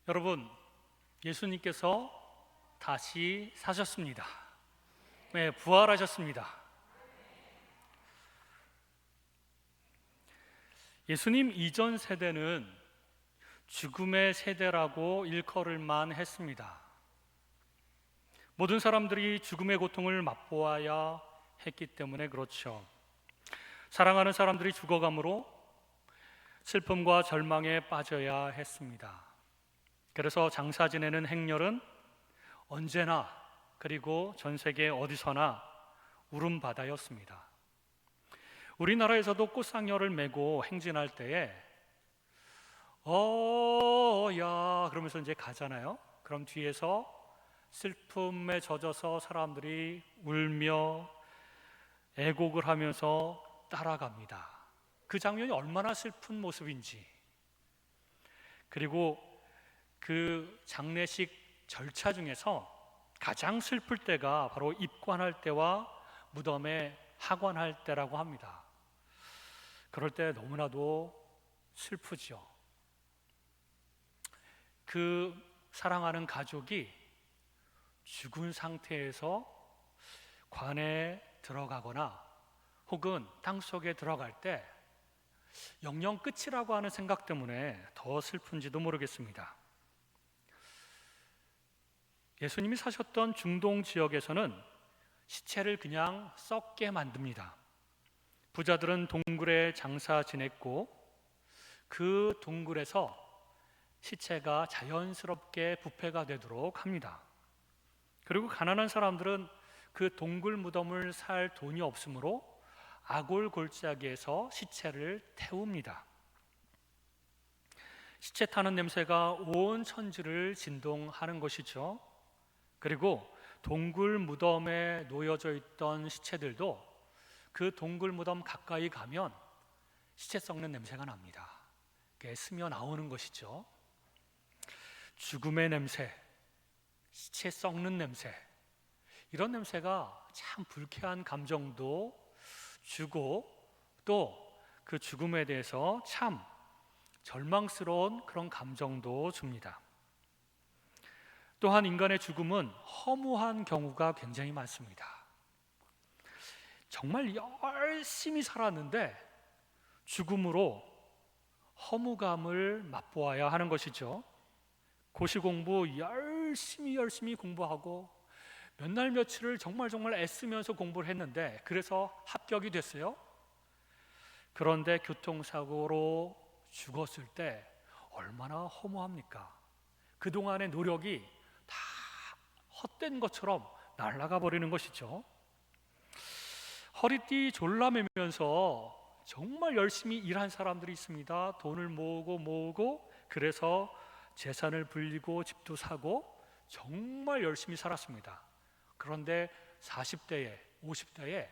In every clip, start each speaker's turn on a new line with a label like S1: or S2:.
S1: 여러분, 예수님께서 다시 사셨습니다. 네, 부활하셨습니다. 예수님 이전 세대는 죽음의 세대라고 일컬을만 했습니다. 모든 사람들이 죽음의 고통을 맛보아야 했기 때문에 그렇죠. 사랑하는 사람들이 죽어감으로 슬픔과 절망에 빠져야 했습니다. 그래서 장사 지내는 행렬은 언제나 그리고 전 세계 어디서나 울음바다였습니다. 우리나라에서도 꽃상여를 메고 행진할 때에 야 그러면서 이제 가잖아요. 그럼 뒤에서 슬픔에 젖어서 사람들이 울며 애곡을 하면서 따라갑니다. 그 장면이 얼마나 슬픈 모습인지. 그리고 그 장례식 절차 중에서 가장 슬플 때가 바로 입관할 때와 무덤에 하관할 때라고 합니다. 그럴 때 너무나도 슬프죠. 그 사랑하는 가족이 죽은 상태에서 관에 들어가거나 혹은 땅속에 들어갈 때 영영 끝이라고 하는 생각 때문에 더 슬픈지도 모르겠습니다. 예수님이 사셨던 중동 지역에서는 시체를 그냥 썩게 만듭니다. 부자들은 동굴에 장사 지냈고 그 동굴에서 시체가 자연스럽게 부패가 되도록 합니다. 그리고 가난한 사람들은 그 동굴 무덤을 살 돈이 없으므로 아골 골짜기에서 시체를 태웁니다. 시체 타는 냄새가 온 천지를 진동하는 것이죠. 그리고 동굴 무덤에 놓여져 있던 시체들도 그 동굴 무덤 가까이 가면 시체 썩는 냄새가 납니다. 그게 스며 나오는 것이죠. 죽음의 냄새, 시체 썩는 냄새, 이런 냄새가 참 불쾌한 감정도 주고 또 그 죽음에 대해서 참 절망스러운 그런 감정도 줍니다. 또한 인간의 죽음은 허무한 경우가 굉장히 많습니다. 정말 열심히 살았는데 죽음으로 허무감을 맛보아야 하는 것이죠. 고시공부 열심히 공부하고 몇 날 며칠을 정말 애쓰면서 공부를 했는데 그래서 합격이 됐어요. 그런데 교통사고로 죽었을 때 얼마나 허무합니까? 그동안의 노력이 다 헛된 것처럼 날아가 버리는 것이죠. 허리띠 졸라매면서 정말 열심히 일한 사람들이 있습니다. 돈을 모으고 그래서 재산을 불리고 집도 사고 정말 열심히 살았습니다. 그런데 40대에 50대에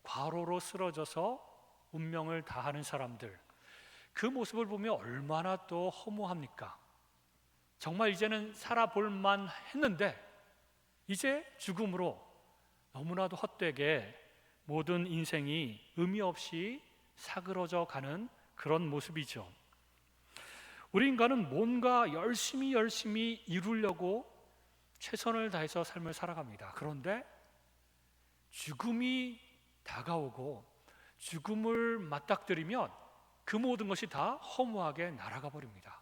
S1: 과로로 쓰러져서 운명을 다하는 사람들, 그 모습을 보면 얼마나 또 허무합니까? 정말 이제는 살아볼 만 했는데 이제 죽음으로 너무나도 헛되게 모든 인생이 의미 없이 사그러져 가는 그런 모습이죠. 우리 인간은 뭔가 열심히 이루려고 최선을 다해서 삶을 살아갑니다. 그런데 죽음이 다가오고 죽음을 맞닥뜨리면 그 모든 것이 다 허무하게 날아가 버립니다.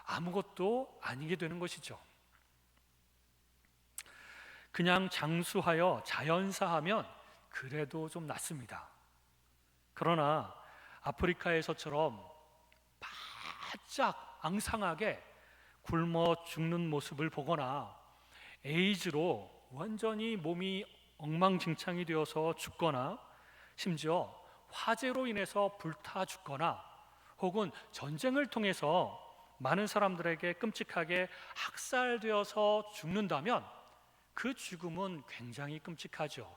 S1: 아무것도 아니게 되는 것이죠. 그냥 장수하여 자연사하면 그래도 좀 낫습니다. 그러나 아프리카에서처럼 바짝 앙상하게 굶어 죽는 모습을 보거나 에이즈로 완전히 몸이 엉망진창이 되어서 죽거나 심지어 화재로 인해서 불타 죽거나 혹은 전쟁을 통해서 많은 사람들에게 끔찍하게 학살되어서 죽는다면 그 죽음은 굉장히 끔찍하죠.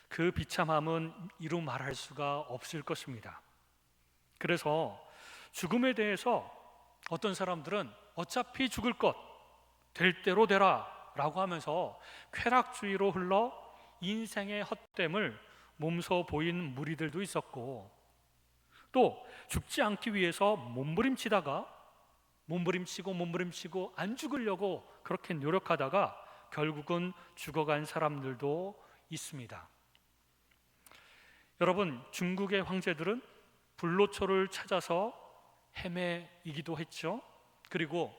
S1: 그 비참함은 이루 말할 수가 없을 것입니다. 그래서 죽음에 대해서 어떤 사람들은 어차피 죽을 것, 될 대로 되라 라고 하면서 쾌락주의로 흘러 인생의 헛됨을 몸소 보인 무리들도 있었고 또 죽지 않기 위해서 몸부림치다가 몸부림치고 안 죽으려고 그렇게 노력하다가 결국은 죽어간 사람들도 있습니다. 여러분, 중국의 황제들은 불로초를 찾아서 헤매이기도 했죠. 그리고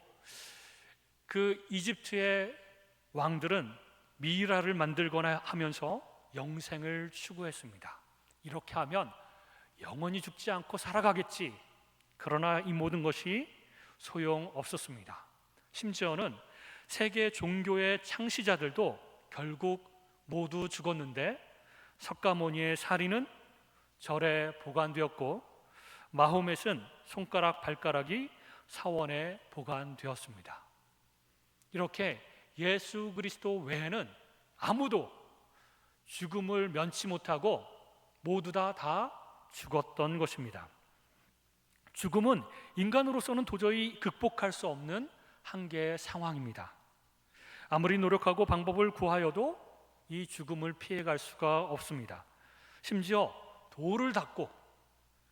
S1: 그 이집트의 왕들은 미이라를 만들거나 하면서 영생을 추구했습니다. 이렇게 하면 영원히 죽지 않고 살아가겠지. 그러나 이 모든 것이 소용없었습니다. 심지어는 세계 종교의 창시자들도 결국 모두 죽었는데, 석가모니의 사리는 절에 보관되었고, 마호멧은 손가락 발가락이 사원에 보관되었습니다. 이렇게 예수 그리스도 외에는 아무도 죽음을 면치 못하고 모두 다 죽었던 것입니다. 죽음은 인간으로서는 도저히 극복할 수 없는 한계의 상황입니다. 아무리 노력하고 방법을 구하여도 이 죽음을 피해갈 수가 없습니다. 심지어 도를 닦고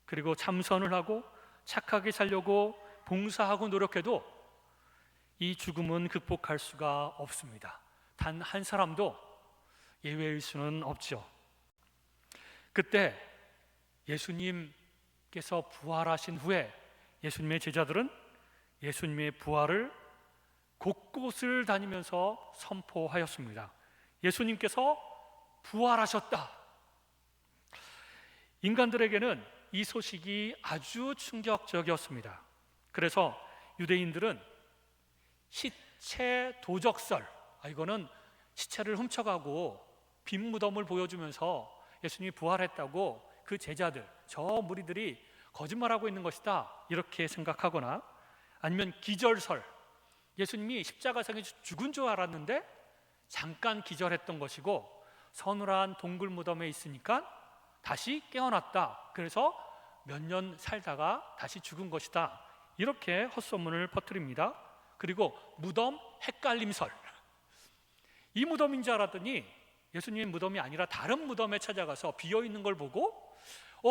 S1: 그리고 참선을 하고 착하게 살려고 봉사하고 노력해도 이 죽음은 극복할 수가 없습니다. 단 한 사람도 예외일 수는 없죠. 그때 예수님께서 부활하신 후에 예수님의 제자들은 예수님의 부활을 곳곳을 다니면서 선포하였습니다. 예수님께서 부활하셨다. 인간들에게는 이 소식이 아주 충격적이었습니다. 그래서 유대인들은 시체 도적설, 이거는 시체를 훔쳐가고 빈 무덤을 보여주면서 예수님이 부활했다고 그 제자들, 저 무리들이 거짓말하고 있는 것이다, 이렇게 생각하거나, 아니면 기절설, 예수님이 십자가상에 죽은 줄 알았는데 잠깐 기절했던 것이고 서늘한 동굴 무덤에 있으니까 다시 깨어났다, 그래서 몇 년 살다가 다시 죽은 것이다, 이렇게 헛소문을 퍼뜨립니다. 그리고 무덤 헷갈림설, 이 무덤인 줄 알았더니 예수님의 무덤이 아니라 다른 무덤에 찾아가서 비어있는 걸 보고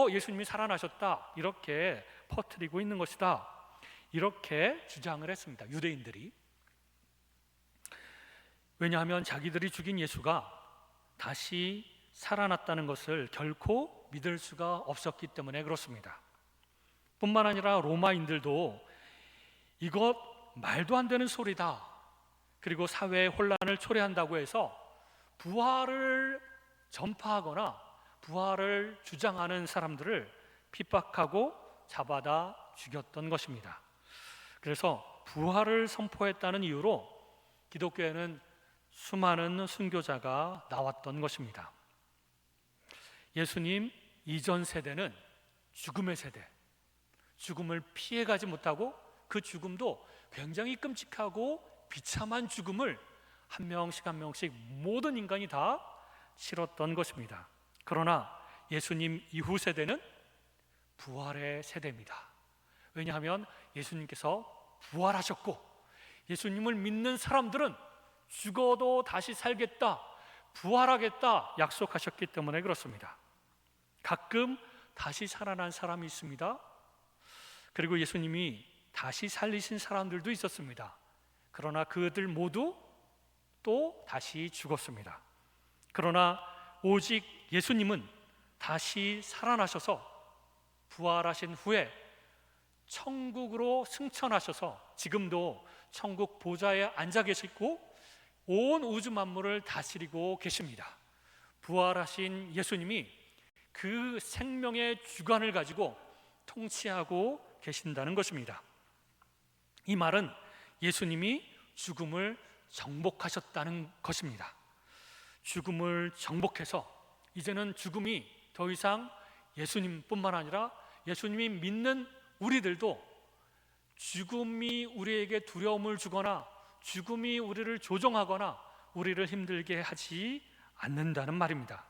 S1: 예수님이 살아나셨다, 이렇게 퍼뜨리고 있는 것이다, 이렇게 주장을 했습니다. 유대인들이. 왜냐하면 자기들이 죽인 예수가 다시 살아났다는 것을 결코 믿을 수가 없었기 때문에 그렇습니다. 뿐만 아니라 로마인들도 이것 말도 안 되는 소리다, 그리고 사회의 혼란을 초래한다고 해서 부활을 전파하거나 부활을 주장하는 사람들을 핍박하고 잡아다 죽였던 것입니다. 그래서 부활을 선포했다는 이유로 기독교에는 수많은 순교자가 나왔던 것입니다. 예수님 이전 세대는 죽음의 세대, 죽음을 피해가지 못하고 그 죽음도 굉장히 끔찍하고 비참한 죽음을 한 명씩 한 명씩 모든 인간이 다 치렀던 것입니다. 그러나 예수님 이후 세대는 부활의 세대입니다. 왜냐하면 예수님께서 부활하셨고 예수님을 믿는 사람들은 죽어도 다시 살겠다, 부활하겠다 약속하셨기 때문에 그렇습니다. 가끔 다시 살아난 사람이 있습니다. 그리고 예수님이 다시 살리신 사람들도 있었습니다. 그러나 그들 모두 또 다시 죽었습니다. 그러나 오직 예수님은 다시 살아나셔서 부활하신 후에 천국으로 승천하셔서 지금도 천국 보좌에 앉아 계시고 온 우주 만물을 다스리고 계십니다. 부활하신 예수님이 그 생명의 주관을 가지고 통치하고 계신다는 것입니다. 이 말은 예수님이 죽음을 정복하셨다는 것입니다. 죽음을 정복해서 이제는 죽음이 더 이상 예수님뿐만 아니라 예수님이 믿는 우리들도 죽음이 우리에게 두려움을 주거나 죽음이 우리를 조종하거나 우리를 힘들게 하지 않는다는 말입니다.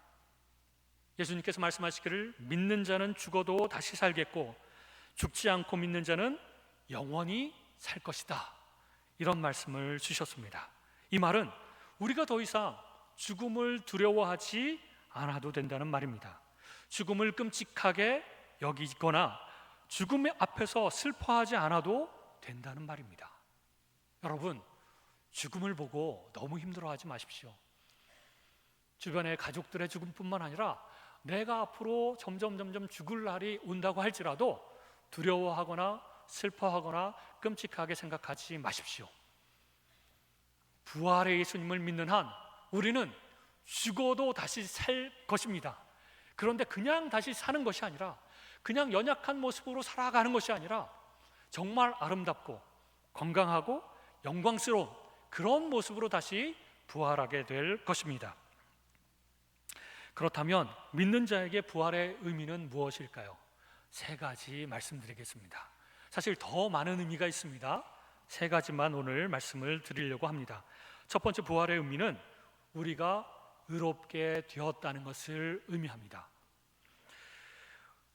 S1: 예수님께서 말씀하시기를 믿는 자는 죽어도 다시 살겠고 죽지 않고 믿는 자는 영원히 살 것이다, 이런 말씀을 주셨습니다. 이 말은 우리가 더 이상 죽음을 두려워하지 않아도 된다는 말입니다. 죽음을 끔찍하게 여기거나 죽음의 앞에서 슬퍼하지 않아도 된다는 말입니다. 여러분, 죽음을 보고 너무 힘들어하지 마십시오. 주변의 가족들의 죽음뿐만 아니라 내가 앞으로 점점 죽을 날이 온다고 할지라도 두려워하거나 슬퍼하거나 끔찍하게 생각하지 마십시오. 부활의 예수님을 믿는 한 우리는 죽어도 다시 살 것입니다. 그런데 그냥 다시 사는 것이 아니라, 그냥 연약한 모습으로 살아가는 것이 아니라 정말 아름답고 건강하고 영광스러운 그런 모습으로 다시 부활하게 될 것입니다. 그렇다면 믿는 자에게 부활의 의미는 무엇일까요? 세 가지 말씀드리겠습니다. 사실 더 많은 의미가 있습니다. 세 가지만 오늘 말씀을 드리려고 합니다. 첫 번째, 부활의 의미는 우리가 의롭게 되었다는 것을 의미합니다.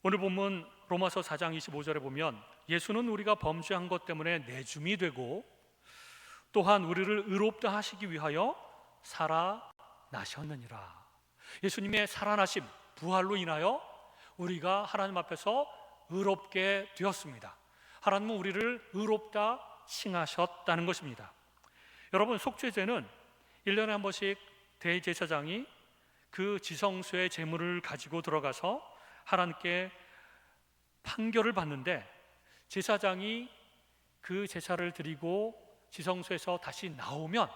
S1: 오늘 본문 로마서 4장 25절에 보면 예수는 우리가 범죄한 것 때문에 내줌이 되고 또한 우리를 의롭다 하시기 위하여 살아나셨느니라. 예수님의 살아나심, 부활로 인하여 우리가 하나님 앞에서 의롭게 되었습니다. 하나님은 우리를 의롭다 칭하셨다는 것입니다. 여러분, 속죄제는 1년에 한 번씩 대제사장이 그 지성소의 제물을 가지고 들어가서 하나님께 판결을 받는데, 제사장이 그 제사를 드리고 지성소에서 다시 나오면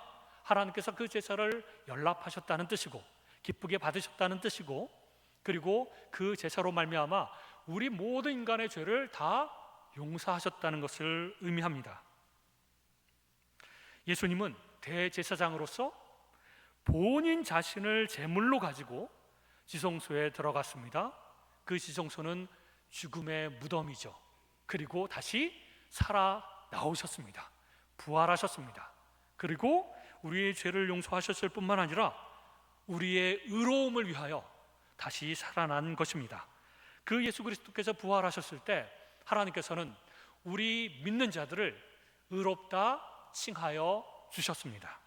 S1: 하나님께서 그 제사를 연락하셨다는 뜻이고 기쁘게 받으셨다는 뜻이고, 그리고 그 제사로 말미암아 우리 모든 인간의 죄를 다 용서하셨다는 것을 의미합니다. 예수님은 대제사장으로서 본인 자신을 제물로 가지고 지성소에 들어갔습니다. 그 지성소는 죽음의 무덤이죠. 그리고 다시 살아 나오셨습니다. 부활하셨습니다. 그리고 우리의 죄를 용서하셨을 뿐만 아니라 우리의 의로움을 위하여 다시 살아난 것입니다. 그 예수 그리스도께서 부활하셨을 때 하나님께서는 우리 믿는 자들을 의롭다 칭하여 주셨습니다.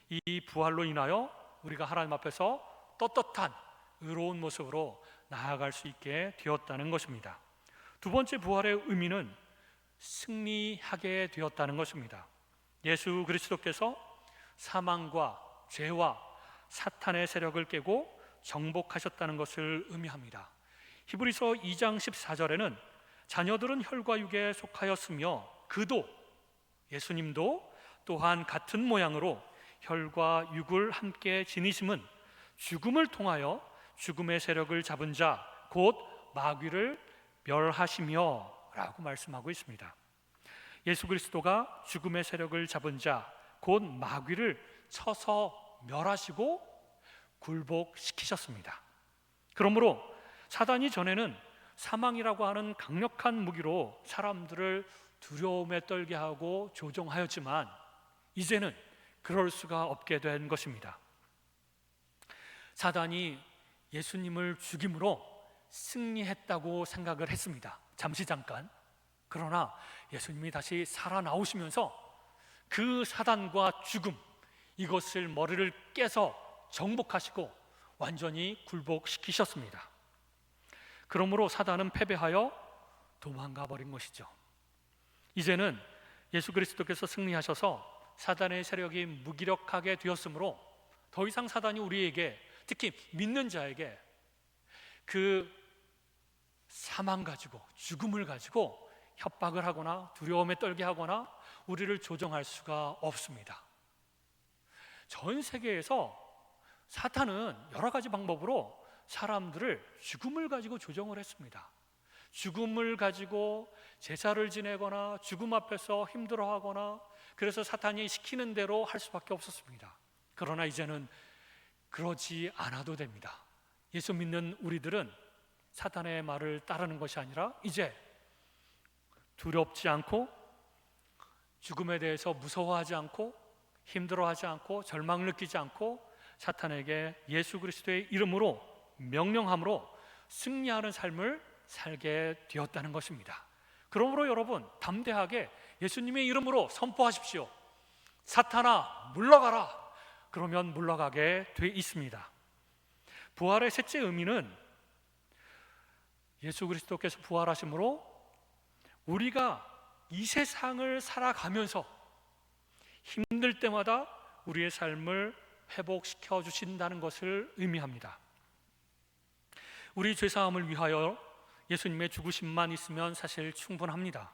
S1: 이 부활로 인하여 우리가 하나님 앞에서 떳떳한 의로운 모습으로 나아갈 수 있게 되었다는 것입니다. 두 번째, 부활의 의미는 승리하게 되었다는 것입니다. 예수 그리스도께서 사망과 죄와 사탄의 세력을 깨고 정복하셨다는 것을 의미합니다. 히브리서 2장 14절에는 자녀들은 혈과 육에 속하였으며 그도, 예수님도 또한 같은 모양으로 혈과 육을 함께 지니심은 죽음을 통하여 죽음의 세력을 잡은 자 곧 마귀를 멸하시며 라고 말씀하고 있습니다. 예수 그리스도가 죽음의 세력을 잡은 자 곧 마귀를 쳐서 멸하시고 굴복시키셨습니다. 그러므로 사단이 전에는 사망이라고 하는 강력한 무기로 사람들을 두려움에 떨게 하고 조종하였지만 이제는 그럴 수가 없게 된 것입니다. 사단이 예수님을 죽임으로 승리했다고 생각을 했습니다. 잠깐. 그러나 예수님이 다시 살아나오시면서 그 사단과 죽음, 이것을 머리를 깨서 정복하시고 완전히 굴복시키셨습니다. 그러므로 사단은 패배하여 도망가 버린 것이죠. 이제는 예수 그리스도께서 승리하셔서 사단의 세력이 무기력하게 되었으므로 더 이상 사단이 우리에게, 특히 믿는 자에게 그 사망 가지고, 죽음을 가지고 협박을 하거나 두려움에 떨게 하거나 우리를 조종할 수가 없습니다. 전 세계에서 사탄은 여러 가지 방법으로 사람들을 죽음을 가지고 조종을 했습니다. 죽음을 가지고 제사를 지내거나 죽음 앞에서 힘들어하거나, 그래서 사탄이 시키는 대로 할 수밖에 없었습니다. 그러나 이제는 그러지 않아도 됩니다. 예수 믿는 우리들은 사탄의 말을 따르는 것이 아니라 이제 두렵지 않고, 죽음에 대해서 무서워하지 않고, 힘들어하지 않고, 절망을 느끼지 않고 사탄에게 예수 그리스도의 이름으로 명령함으로 승리하는 삶을 살게 되었다는 것입니다. 그러므로 여러분, 담대하게 예수님의 이름으로 선포하십시오. 사탄아, 물러가라. 그러면 물러가게 돼 있습니다. 부활의 셋째 의미는 예수 그리스도께서 부활하심으로 우리가 이 세상을 살아가면서 힘들 때마다 우리의 삶을 회복시켜 주신다는 것을 의미합니다. 우리 죄사함을 위하여 예수님의 죽으심만 있으면 사실 충분합니다.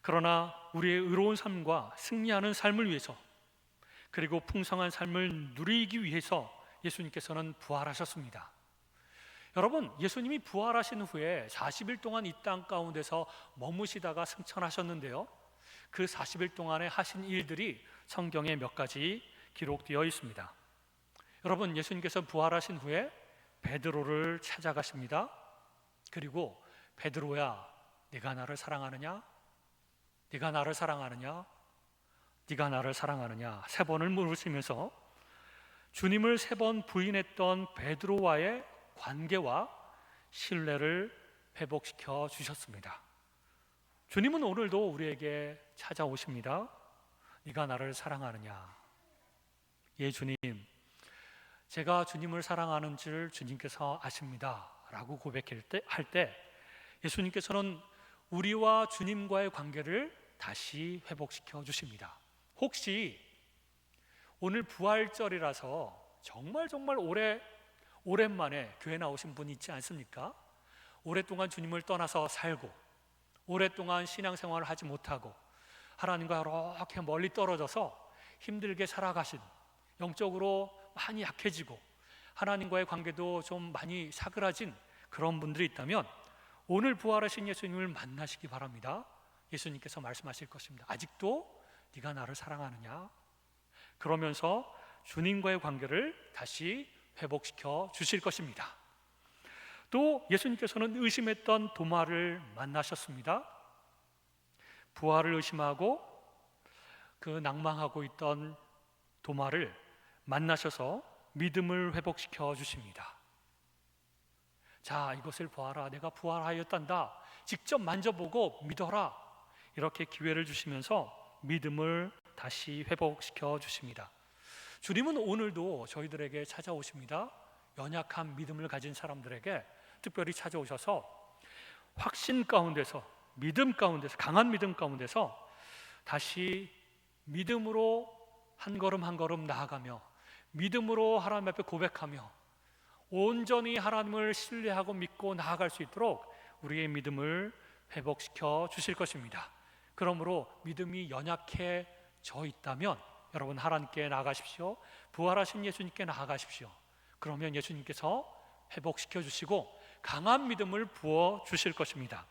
S1: 그러나 우리의 의로운 삶과 승리하는 삶을 위해서, 그리고 풍성한 삶을 누리기 위해서 예수님께서는 부활하셨습니다. 여러분, 예수님이 부활하신 후에 40일 동안 이 땅 가운데서 머무시다가 승천하셨는데요, 그 40일 동안에 하신 일들이 성경에 몇 가지 기록되어 있습니다. 여러분, 예수님께서 부활하신 후에 베드로를 찾아가십니다. 그리고 베드로야, 네가 나를 사랑하느냐? 네가 나를 사랑하느냐? 네가 나를 사랑하느냐? 3번을 물으시면서 주님을 3번 부인했던 베드로와의 관계와 신뢰를 회복시켜 주셨습니다. 주님은 오늘도 우리에게 찾아오십니다. 네가 나를 사랑하느냐? 예, 주님, 제가 주님을 사랑하는 줄 주님께서 아십니다 라고 고백할 때 예수님께서는 우리와 주님과의 관계를 다시 회복시켜 주십니다. 혹시 오늘 부활절이라서 정말 오랜만에 교회 나오신 분이 있지 않습니까? 오랫동안 주님을 떠나서 살고 오랫동안 신앙생활을 하지 못하고 하나님과 이렇게 멀리 떨어져서 힘들게 살아가신, 영적으로 많이 약해지고 하나님과의 관계도 좀 많이 사그라진 그런 분들이 있다면 오늘 부활하신 예수님을 만나시기 바랍니다. 예수님께서 말씀하실 것입니다. 아직도 네가 나를 사랑하느냐? 그러면서 주님과의 관계를 다시 회복시켜 주실 것입니다. 또 예수님께서는 의심했던 도마를 만나셨습니다. 부활을 의심하고 그 낭망하고 있던 도마를 만나셔서 믿음을 회복시켜 주십니다. 자, 이것을 보아라, 내가 부활하였단다, 직접 만져보고 믿어라, 이렇게 기회를 주시면서 믿음을 다시 회복시켜 주십니다. 주님은 오늘도 저희들에게 찾아오십니다. 연약한 믿음을 가진 사람들에게 특별히 찾아오셔서 확신 가운데서, 믿음 가운데서, 강한 믿음 가운데서 다시 믿음으로 한 걸음 한 걸음 나아가며 믿음으로 하나님 앞에 고백하며 온전히 하나님을 신뢰하고 믿고 나아갈 수 있도록 우리의 믿음을 회복시켜 주실 것입니다. 그러므로 믿음이 연약해져 있다면 여러분, 하나님께 나아가십시오. 부활하신 예수님께 나아가십시오. 그러면 예수님께서 회복시켜 주시고 강한 믿음을 부어 주실 것입니다.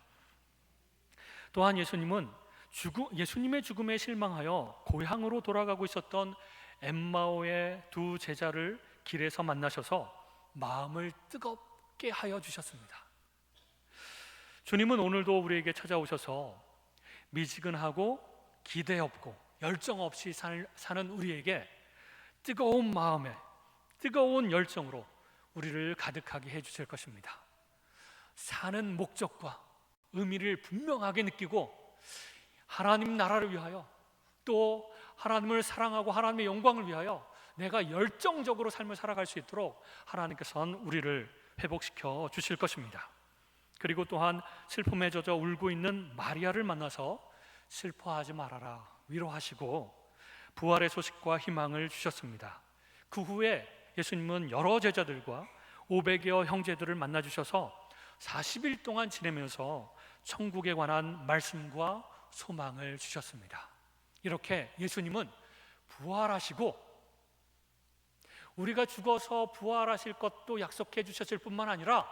S1: 또한 예수님의 죽음에 실망하여 고향으로 돌아가고 있었던 엠마오의 2 제자를 길에서 만나셔서 마음을 뜨겁게 하여 주셨습니다. 주님은 오늘도 우리에게 찾아오셔서 미지근하고 기대 없고 열정 없이 사는 우리에게 뜨거운 마음에, 뜨거운 열정으로 우리를 가득하게 해주실 것입니다. 사는 목적과 의미를 분명하게 느끼고 하나님 나라를 위하여, 또 하나님을 사랑하고 하나님의 영광을 위하여 내가 열정적으로 삶을 살아갈 수 있도록 하나님께서는 우리를 회복시켜 주실 것입니다. 그리고 또한 슬픔에 젖어 울고 있는 마리아를 만나서 슬퍼하지 말아라, 위로하시고 부활의 소식과 희망을 주셨습니다. 그 후에 예수님은 여러 제자들과 500여 형제들을 만나 주셔서 40일 동안 지내면서 천국에 관한 말씀과 소망을 주셨습니다. 이렇게 예수님은 부활하시고 우리가 죽어서 부활하실 것도 약속해 주셨을 뿐만 아니라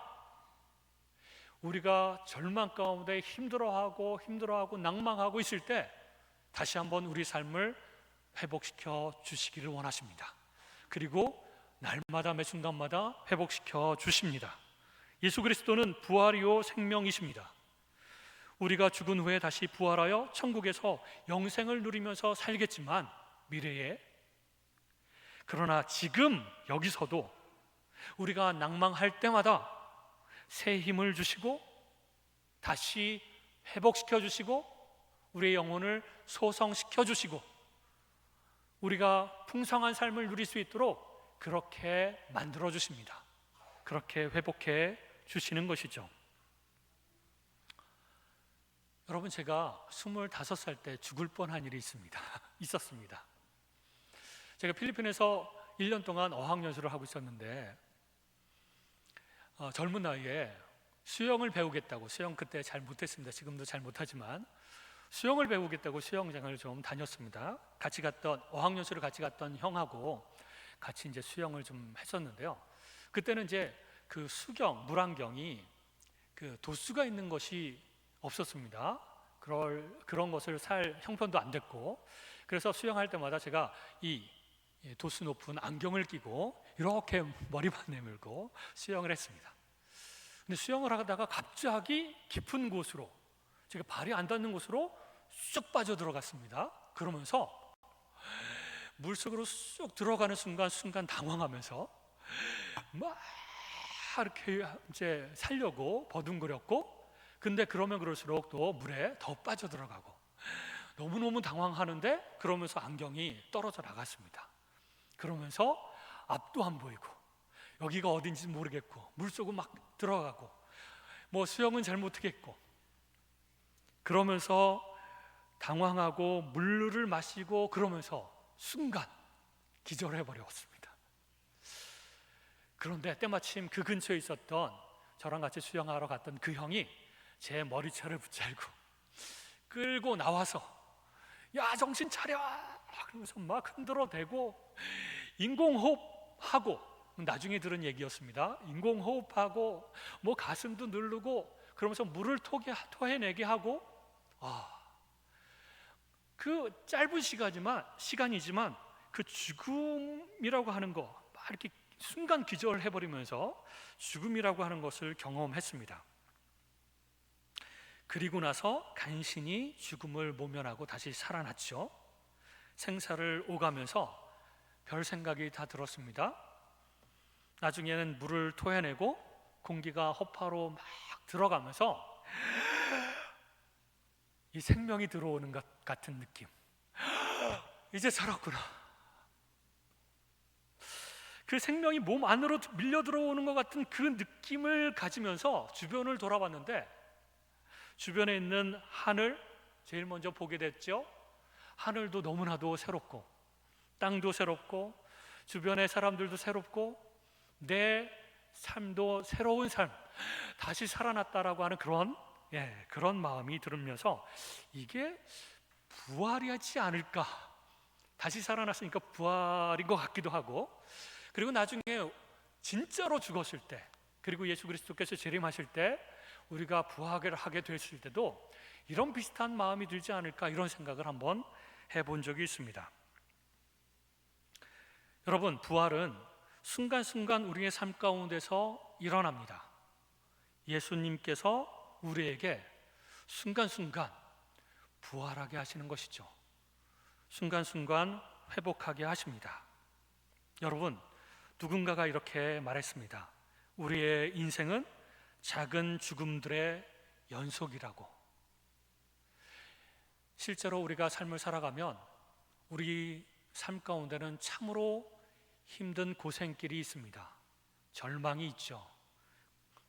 S1: 우리가 절망 가운데 힘들어하고 낭망하고 있을 때 다시 한번 우리 삶을 회복시켜 주시기를 원하십니다. 그리고 날마다 매 순간마다 회복시켜 주십니다. 예수 그리스도는 부활이요 생명이십니다. 우리가 죽은 후에 다시 부활하여 천국에서 영생을 누리면서 살겠지만 미래에, 그러나 지금 여기서도 우리가 낭망할 때마다 새 힘을 주시고 다시 회복시켜 주시고 우리의 영혼을 소성시켜 주시고 우리가 풍성한 삶을 누릴 수 있도록 그렇게 만들어 주십니다. 그렇게 회복해 주시는 것이죠. 여러분, 제가 25살 때 죽을 뻔한 일이 있었습니다. 제가 필리핀에서 1년 동안 어학연수를 하고 있었는데 젊은 나이에 수영을 배우겠다고, 수영 그때 잘 못했습니다. 지금도 잘 못하지만 수영을 배우겠다고 수영장을 좀 다녔습니다. 어학연수를 같이 갔던 형하고 같이 이제 수영을 좀 했었는데요. 그때는 이제 그 물안경이 그 도수가 있는 것이 없었습니다. 그런 것을 살 형편도 안 됐고, 그래서 수영할 때마다 제가 이 도수 높은 안경을 끼고 이렇게 머리만 내밀고 수영을 했습니다. 근데 수영을 하다가 갑자기 깊은 곳으로, 제가 발이 안 닿는 곳으로 쑥 빠져 들어갔습니다. 그러면서 물속으로 쑥 들어가는 순간 당황하면서 막 이렇게 이제 살려고 버둥거렸고, 근데 그러면 그럴수록 또 물에 더 빠져 들어가고 너무너무 당황하는데, 그러면서 안경이 떨어져 나갔습니다. 그러면서 앞도 안 보이고 여기가 어딘지 모르겠고 물속으로 막 들어가고 뭐 수영은 잘 못하겠고, 그러면서 당황하고 물을 마시고 그러면서 순간 기절해 버렸습니다. 그런데 때마침 그 근처에 있었던, 저랑 같이 수영하러 갔던 그 형이 제 머리채를 붙잡고 끌고 나와서 야, 정신 차려! 그러면서 막 흔들어대고 인공호흡하고, 나중에 들은 얘기였습니다. 인공호흡하고 뭐 가슴도 누르고 그러면서 물을 토해내게 하고, 그 짧은 시간이지만 그 죽음이라고 하는 거, 막 이렇게 순간 기절해버리면서 죽음이라고 하는 것을 경험했습니다. 그리고 나서 간신히 죽음을 모면하고 다시 살아났죠. 생사를 오가면서 별 생각이 다 들었습니다. 나중에는 물을 토해내고 공기가 허파로 막 들어가면서 이 생명이 들어오는 것 같은 느낌. 이제 살았구나. 그 생명이 몸 안으로 밀려 들어오는 것 같은 그 느낌을 가지면서 주변을 돌아봤는데, 주변에 있는 하늘 제일 먼저 보게 됐죠. 하늘도 너무나도 새롭고 땅도 새롭고 주변의 사람들도 새롭고 내 삶도 새로운 삶, 다시 살아났다라고 하는 그런 마음이 들으면서 이게 부활이지 않을까, 다시 살아났으니까 부활인 것 같기도 하고, 그리고 나중에 진짜로 죽었을 때, 그리고 예수 그리스도께서 재림하실 때 우리가 부활을 하게 됐을 때도 이런 비슷한 마음이 들지 않을까, 이런 생각을 한번 해본 적이 있습니다. 여러분, 부활은 순간순간 우리의 삶 가운데서 일어납니다. 예수님께서 우리에게 순간순간 부활하게 하시는 것이죠. 순간순간 회복하게 하십니다. 여러분, 누군가가 이렇게 말했습니다. 우리의 인생은 작은 죽음들의 연속이라고. 실제로 우리가 삶을 살아가면 우리 삶 가운데는 참으로 힘든 고생길이 있습니다. 절망이 있죠.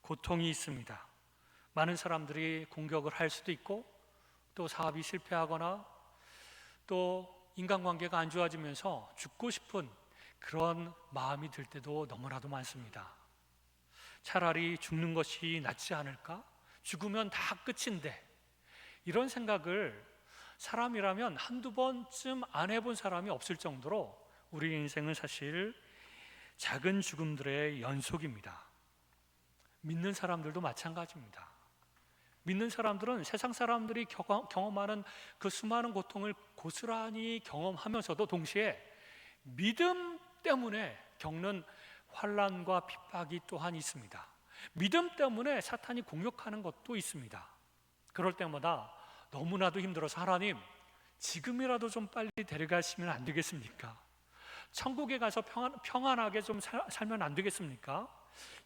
S1: 고통이 있습니다. 많은 사람들이 공격을 할 수도 있고, 또 사업이 실패하거나 또 인간관계가 안 좋아지면서 죽고 싶은 그런 마음이 들 때도 너무나도 많습니다. 차라리 죽는 것이 낫지 않을까? 죽으면 다 끝인데, 이런 생각을 사람이라면 한두 번쯤 안 해본 사람이 없을 정도로 우리 인생은 사실 작은 죽음들의 연속입니다. 믿는 사람들도 마찬가지입니다. 믿는 사람들은 세상 사람들이 경험하는 그 수많은 고통을 고스란히 경험하면서도 동시에 믿음 때문에 겪는 환난과 핍박이 또한 있습니다. 믿음 때문에 사탄이 공격하는 것도 있습니다. 그럴 때마다 너무나도 힘들어서 하나님, 지금이라도 좀 빨리 데려가시면 안 되겠습니까? 천국에 가서 평안하게 좀 살면 안 되겠습니까?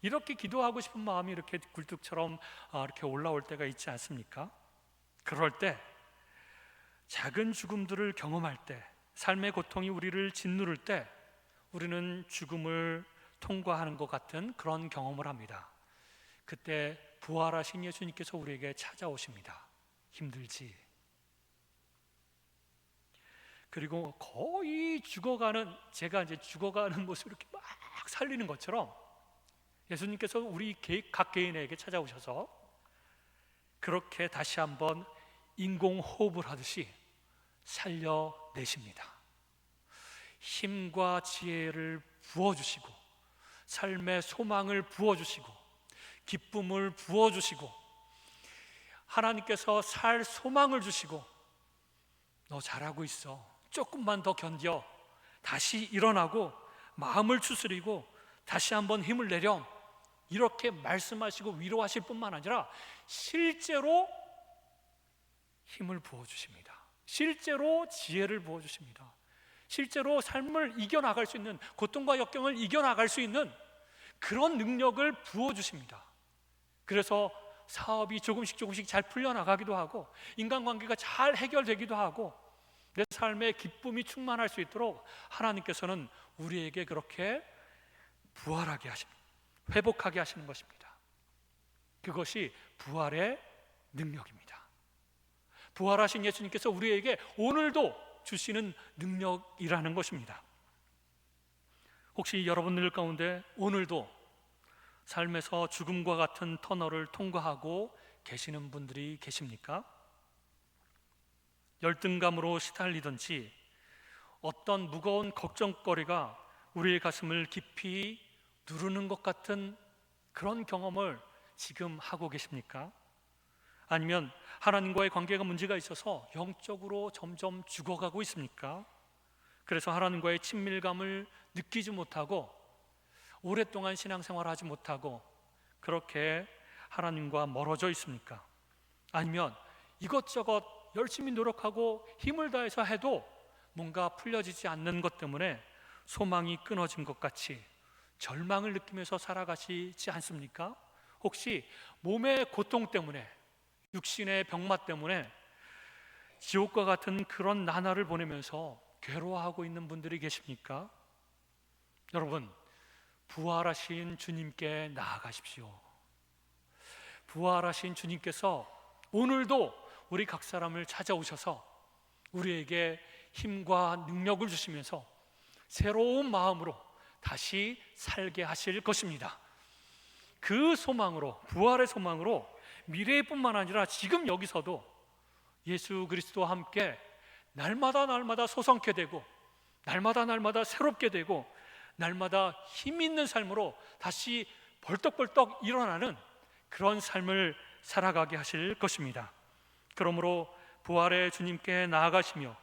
S1: 이렇게 기도하고 싶은 마음이 이렇게 굴뚝처럼 이렇게 올라올 때가 있지 않습니까? 그럴 때, 작은 죽음들을 경험할 때, 삶의 고통이 우리를 짓누를 때 우리는 죽음을 통과하는 것 같은 그런 경험을 합니다. 그때 부활하신 예수님께서 우리에게 찾아오십니다. 힘들지. 그리고 거의 죽어가는, 제가 이제 죽어가는 모습을 이렇게 막 살리는 것처럼 예수님께서 우리 각 개인에게 찾아오셔서 그렇게 다시 한번 인공호흡을 하듯이 살려내십니다. 힘과 지혜를 부어주시고 삶의 소망을 부어주시고 기쁨을 부어주시고 하나님께서 살 소망을 주시고 너 잘하고 있어, 조금만 더 견뎌, 다시 일어나고 마음을 추스리고 다시 한번 힘을 내렴, 이렇게 말씀하시고 위로하실 뿐만 아니라 실제로 힘을 부어주십니다. 실제로 지혜를 부어주십니다. 실제로 삶을 이겨나갈 수 있는, 고통과 역경을 이겨나갈 수 있는 그런 능력을 부어주십니다. 그래서 사업이 조금씩 잘 풀려나가기도 하고 인간관계가 잘 해결되기도 하고 내 삶에 기쁨이 충만할 수 있도록 하나님께서는 우리에게 그렇게 부활하게 하십니다. 회복하게 하시는 것입니다. 그것이 부활의 능력입니다. 부활하신 예수님께서 우리에게 오늘도 주시는 능력이라는 것입니다. 혹시 여러분들 가운데 오늘도 삶에서 죽음과 같은 터널을 통과하고 계시는 분들이 계십니까? 열등감으로 시달리든지 어떤 무거운 걱정거리가 우리의 가슴을 깊이 누르는 것 같은 그런 경험을 지금 하고 계십니까? 아니면 하나님과의 관계가 문제가 있어서 영적으로 점점 죽어가고 있습니까? 그래서 하나님과의 친밀감을 느끼지 못하고 오랫동안 신앙생활을 하지 못하고 그렇게 하나님과 멀어져 있습니까? 아니면 이것저것 열심히 노력하고 힘을 다해서 해도 뭔가 풀려지지 않는 것 때문에 소망이 끊어진 것 같이 절망을 느끼면서 살아가시지 않습니까? 혹시 몸의 고통 때문에, 육신의 병마 때문에 지옥과 같은 그런 나날을 보내면서 괴로워하고 있는 분들이 계십니까? 여러분, 부활하신 주님께 나아가십시오. 부활하신 주님께서 오늘도 우리 각 사람을 찾아오셔서 우리에게 힘과 능력을 주시면서 새로운 마음으로 다시 살게 하실 것입니다. 그 소망으로, 부활의 소망으로 미래뿐만 아니라 지금 여기서도 예수 그리스도와 함께 날마다 소성케 되고 날마다 새롭게 되고 날마다 힘 있는 삶으로 다시 벌떡벌떡 일어나는 그런 삶을 살아가게 하실 것입니다. 그러므로 부활의 주님께 나아가시며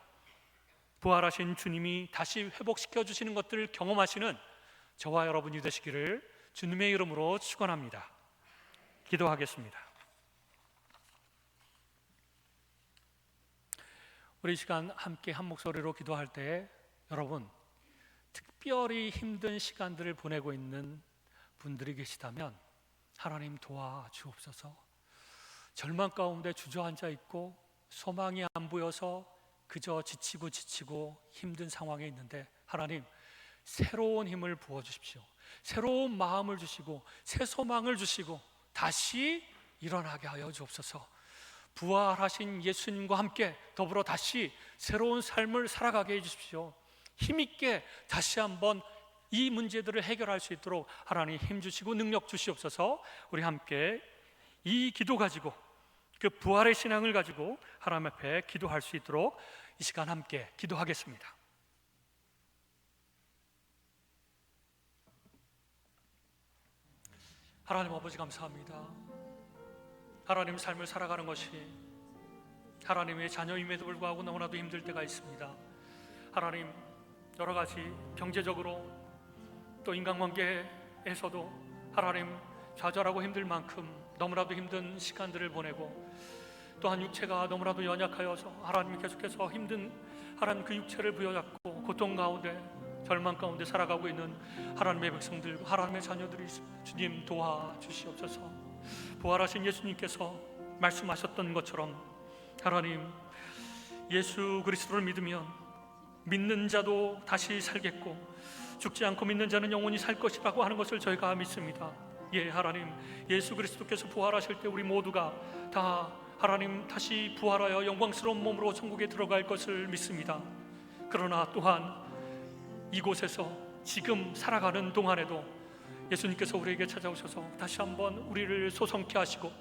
S1: 부활하신 주님이 다시 회복시켜 주시는 것들을 경험하시는 저와 여러분이 되시기를 주님의 이름으로 축원합니다. 기도하겠습니다. 우리 시간 함께 한 목소리로 기도할 때 여러분, 특별히 힘든 시간들을 보내고 있는 분들이 계시다면 하나님 도와주옵소서. 절망 가운데 주저앉아 있고 소망이 안 보여서 그저 지치고 힘든 상황에 있는데 하나님, 새로운 힘을 부어주십시오. 새로운 마음을 주시고 새 소망을 주시고 다시 일어나게 하여 주옵소서. 부활하신 예수님과 함께 더불어 다시 새로운 삶을 살아가게 해주십시오. 힘있게 다시 한번 이 문제들을 해결할 수 있도록 하나님 힘 주시고 능력 주시옵소서. 우리 함께 이 기도 가지고, 그 부활의 신앙을 가지고 하나님 앞에 기도할 수 있도록 이 시간 함께 기도하겠습니다. 하나님 아버지 감사합니다. 하나님 삶을 살아가는 것이 하나님의 자녀임에도 불구하고 너무나도 힘들 때가 있습니다. 하나님, 여러 가지 경제적으로 또 인간관계에서도 하나님 좌절하고 힘들 만큼 너무나도 힘든 시간들을 보내고 또한 육체가 너무나도 연약하여서 하나님 계속해서 힘든 하나님 그 육체를 부여잡고 고통 가운데 절망 가운데 살아가고 있는 하나님의 백성들, 하나님의 자녀들이 주님 도와주시옵소서. 부활하신 예수님께서 말씀하셨던 것처럼 하나님, 예수 그리스도를 믿으면 믿는 자도 다시 살겠고 죽지 않고 믿는 자는 영원히 살 것이라고 하는 것을 저희가 믿습니다. 예, 하나님, 예수 그리스도께서 부활하실 때 우리 모두가 다 하나님 다시 부활하여 영광스러운 몸으로 천국에 들어갈 것을 믿습니다. 그러나 또한 이곳에서 지금 살아가는 동안에도 예수님께서 우리에게 찾아오셔서 다시 한번 우리를 소성케 하시고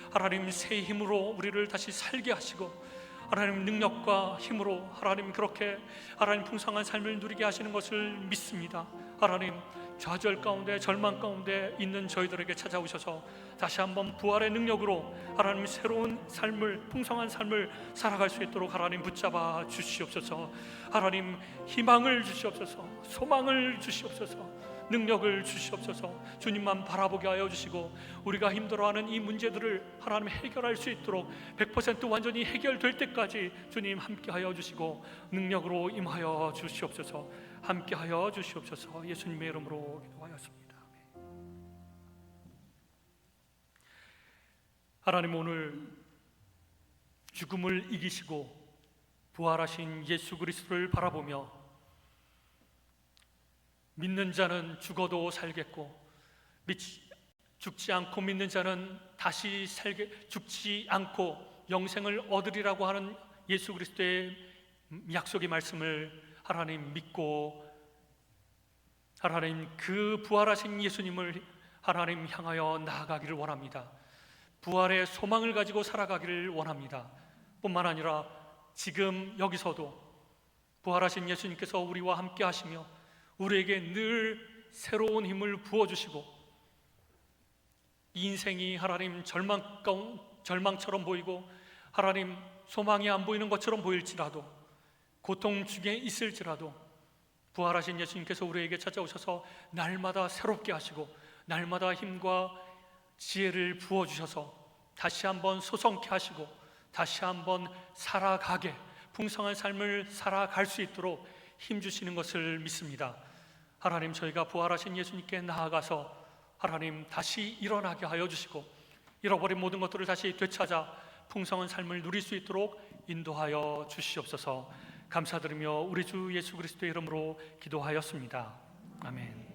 S1: 하나님 새 힘으로 우리를 다시 살게 하시고 하나님 능력과 힘으로 하나님 그렇게 하나님 풍성한 삶을 누리게 하시는 것을 믿습니다. 하나님 좌절 가운데 절망 가운데 있는 저희들에게 찾아오셔서 다시 한번 부활의 능력으로 하나님 새로운 삶을 풍성한 삶을 살아갈 수 있도록 하나님 붙잡아 주시옵소서. 하나님 희망을 주시옵소서. 소망을 주시옵소서. 능력을 주시옵소서. 주님만 바라보게 하여 주시고 우리가 힘들어하는 이 문제들을 하나님 해결할 수 있도록 100% 완전히 해결될 때까지 주님 함께하여 주시고 능력으로 임하여 주시옵소서. 함께하여 주시옵소서. 예수님의 이름으로 기도하였습니다. 하나님, 오늘 죽음을 이기시고 부활하신 예수 그리스도를 바라보며 믿는 자는 죽어도 살겠고 죽지 않고 믿는 자는 다시 죽지 않고 영생을 얻으리라고 하는 예수 그리스도의 약속의 말씀을 하나님 믿고 하나님 그 부활하신 예수님을 하나님 향하여 나아가기를 원합니다. 부활의 소망을 가지고 살아가기를 원합니다. 뿐만 아니라 지금 여기서도 부활하신 예수님께서 우리와 함께 하시며 우리에게 늘 새로운 힘을 부어주시고 인생이 하나님 절망처럼 보이고 하나님 소망이 안 보이는 것처럼 보일지라도 고통 중에 있을지라도 부활하신 예수님께서 우리에게 찾아오셔서 날마다 새롭게 하시고 날마다 힘과 지혜를 부어주셔서 다시 한번 소성케 하시고 다시 한번 살아가게 풍성한 삶을 살아갈 수 있도록 힘주시는 것을 믿습니다. 하나님, 저희가 부활하신 예수님께 나아가서 하나님 다시 일어나게 하여 주시고 잃어버린 모든 것들을 다시 되찾아 풍성한 삶을 누릴 수 있도록 인도하여 주시옵소서. 감사드리며 우리 주 예수 그리스도의 이름으로 기도하였습니다. 아멘.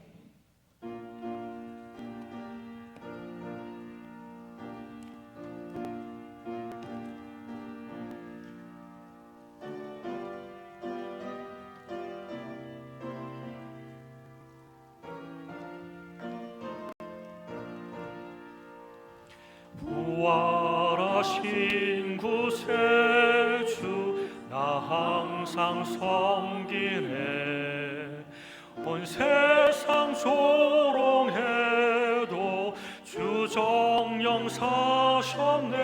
S1: 부활하신 구세주 나 항상 섬기네. 온 세상 조롱해도 주 정령 사셨네.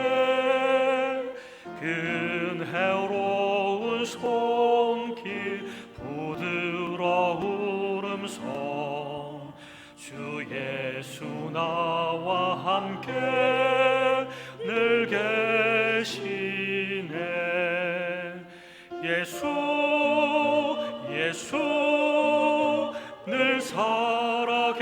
S1: 근혜로운 손길 부드러운 음성 주 예수 나와 함께 늘 계시네. 예수 늘 살아계셔서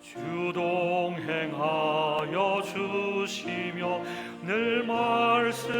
S1: 주 동행하여 주시며 늘 말씀하시네.